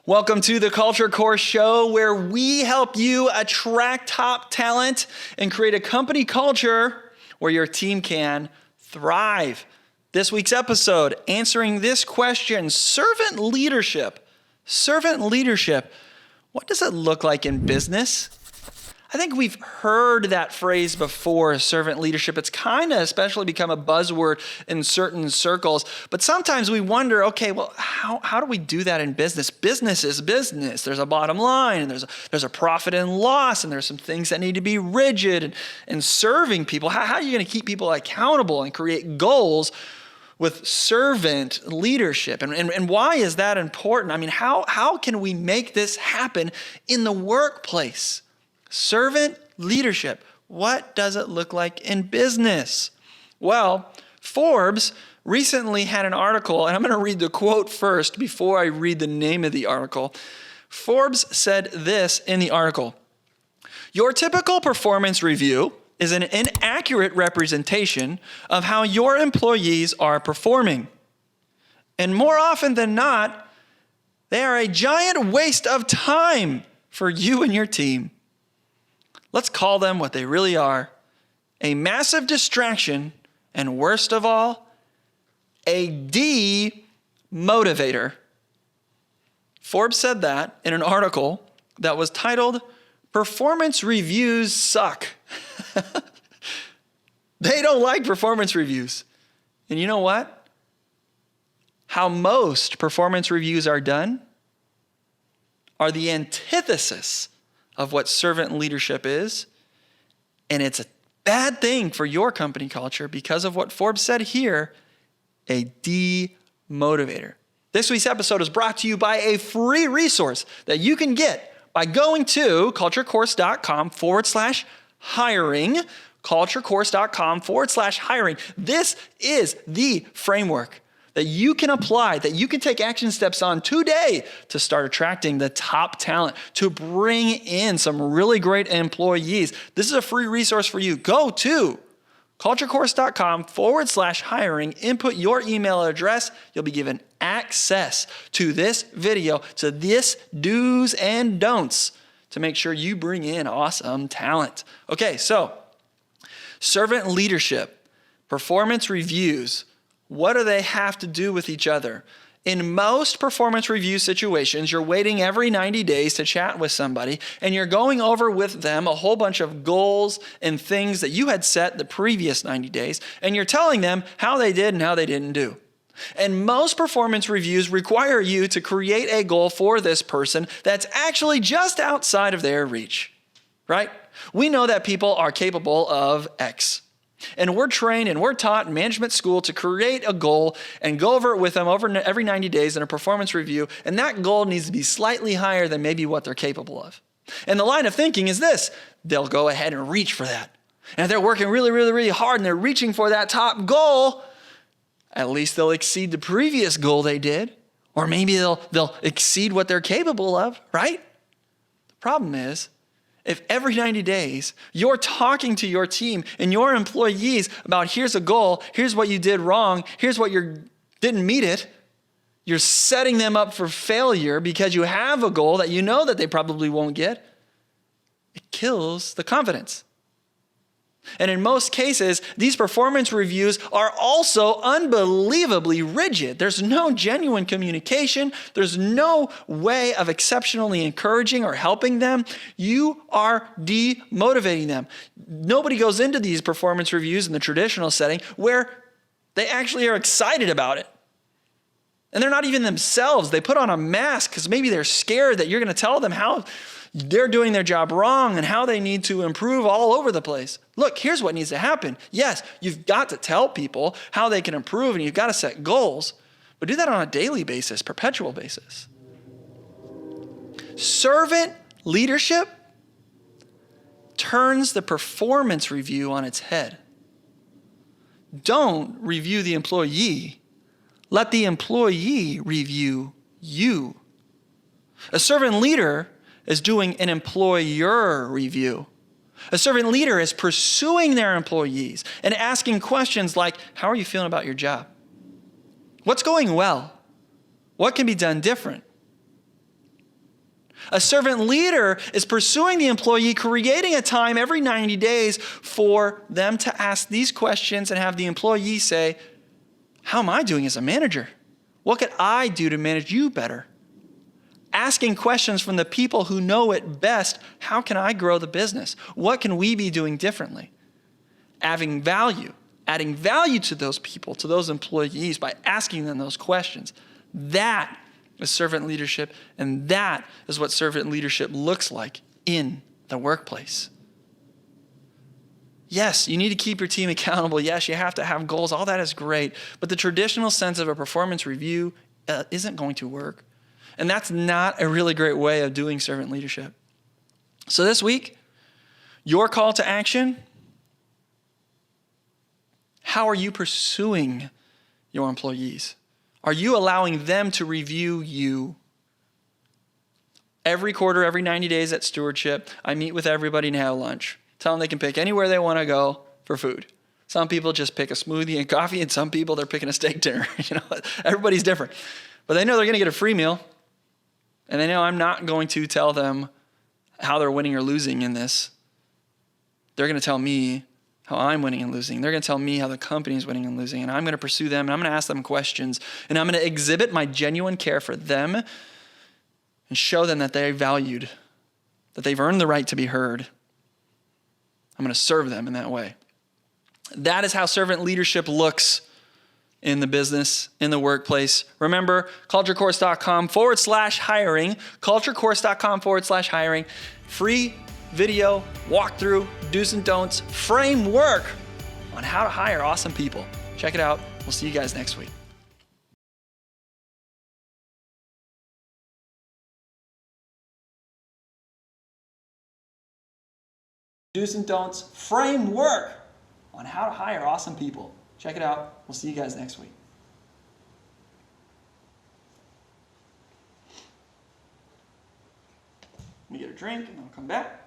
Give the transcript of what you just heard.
Welcome to the Culture Course Show, where we help you attract top talent and create a company culture where your team can thrive. This week's episode, answering this question, servant leadership. Servant leadership, what does it look like in business? I think we've heard that phrase before, servant leadership. It's kind of especially become a buzzword in certain circles. But sometimes we wonder, okay, well, how do we do that in business? Business is business. There's a bottom line, and there's a profit and loss, and there's some things that need to be rigid. And serving people, how are you going to keep people accountable and create goals with servant leadership? And why is that important? I mean, how can we make this happen in the workplace? Servant leadership. What does it look like in business? Well, Forbes recently had an article, and I'm going to read the quote first before I read the name of the article. Forbes said this in the article: "Your typical performance review is an inaccurate representation of how your employees are performing. And more often than not, they are a giant waste of time for you and your team. Let's call them what they really are: a massive distraction, and worst of all, a demotivator." Forbes said that in an article that was titled, "Performance Reviews Suck." They don't like performance reviews. And you know what? How most performance reviews are done are the antithesis of what servant leadership is. And it's a bad thing for your company culture because of what Forbes said here, a demotivator. This week's episode is brought to you by a free resource that you can get by going to culturecourse.com/hiring, culturecourse.com/hiring. This is the framework that you can apply, that you can take action steps on today to start attracting the top talent, to bring in some really great employees. This is a free resource for you. Go to culturecourse.com/hiring, input your email address. You'll be given access to this video, to this do's and don'ts to make sure you bring in awesome talent. Okay, so servant leadership, performance reviews, what do they have to do with each other? In most performance review situations, you're waiting every 90 days to chat with somebody, and you're going over with them a whole bunch of goals and things that you had set the previous 90 days, and you're telling them how they did and how they didn't do. And most performance reviews require you to create a goal for this person that's actually just outside of their reach, right? We know that people are capable of X. And we're trained and we're taught in management school to create a goal and go over it with them over every 90 days in a performance review. And that goal needs to be slightly higher than maybe what they're capable of. And the line of thinking is this: they'll go ahead and reach for that. And if they're working really, really, really hard and they're reaching for that top goal, at least they'll exceed the previous goal they did. Or maybe they'll exceed what they're capable of, right? The problem is, if every 90 days you're talking to your team and your employees about here's a goal, here's what you did wrong, here's what you didn't meet it, you're setting them up for failure because you have a goal that you know that they probably won't get, it kills the confidence. And in most cases, these performance reviews are also unbelievably rigid. There's no genuine communication. There's no way of exceptionally encouraging or helping them. You are demotivating them. Nobody goes into these performance reviews in the traditional setting where they actually are excited about it. And they're not even themselves. They put on a mask because maybe they're scared that you're going to tell them how they're doing their job wrong and how they need to improve all over the place. Look, here's what needs to happen. Yes, you've got to tell people how they can improve and you've got to set goals, but do that on a daily basis, perpetual basis. Servant leadership turns the performance review on its head. Don't review the employee. Let the employee review you. A servant leader is doing an employer review. A servant leader is pursuing their employees and asking questions like, how are you feeling about your job? What's going well? What can be done different? A servant leader is pursuing the employee, creating a time every 90 days for them to ask these questions and have the employee say, how am I doing as a manager? What could I do to manage you better? Asking questions from the people who know it best. How can I grow the business? What can we be doing differently? Adding value to those people, to those employees by asking them those questions. That is servant leadership, and that is what servant leadership looks like in the workplace. Yes, you need to keep your team accountable. Yes, you have to have goals. All that is great. But the traditional sense of a performance review isn't going to work. And that's not a really great way of doing servant leadership. So this week, your call to action, how are you pursuing your employees? Are you allowing them to review you? Every quarter, every 90 days at Stewardship, I meet with everybody and have lunch. Tell them they can pick anywhere they want to go for food. Some people just pick a smoothie and coffee, and some people they're picking a steak dinner. Everybody's different. But they know they're going to get a free meal, and they know I'm not going to tell them how they're winning or losing in this. They're going to tell me how I'm winning and losing. They're going to tell me how the company's winning and losing, and I'm going to pursue them, and I'm going to ask them questions, and I'm going to exhibit my genuine care for them and show them that they're valued, that they've earned the right to be heard. I'm going to serve them in that way. That is how servant leadership looks in the business, in the workplace. Remember, culturecourse.com/hiring, culturecourse.com/hiring, free video walkthrough, do's and don'ts, framework on how to hire awesome people. Check it out. We'll see you guys next week. Do's and don'ts, framework on how to hire awesome people. Check it out. We'll see you guys next week. Let me get a drink and I'll come back.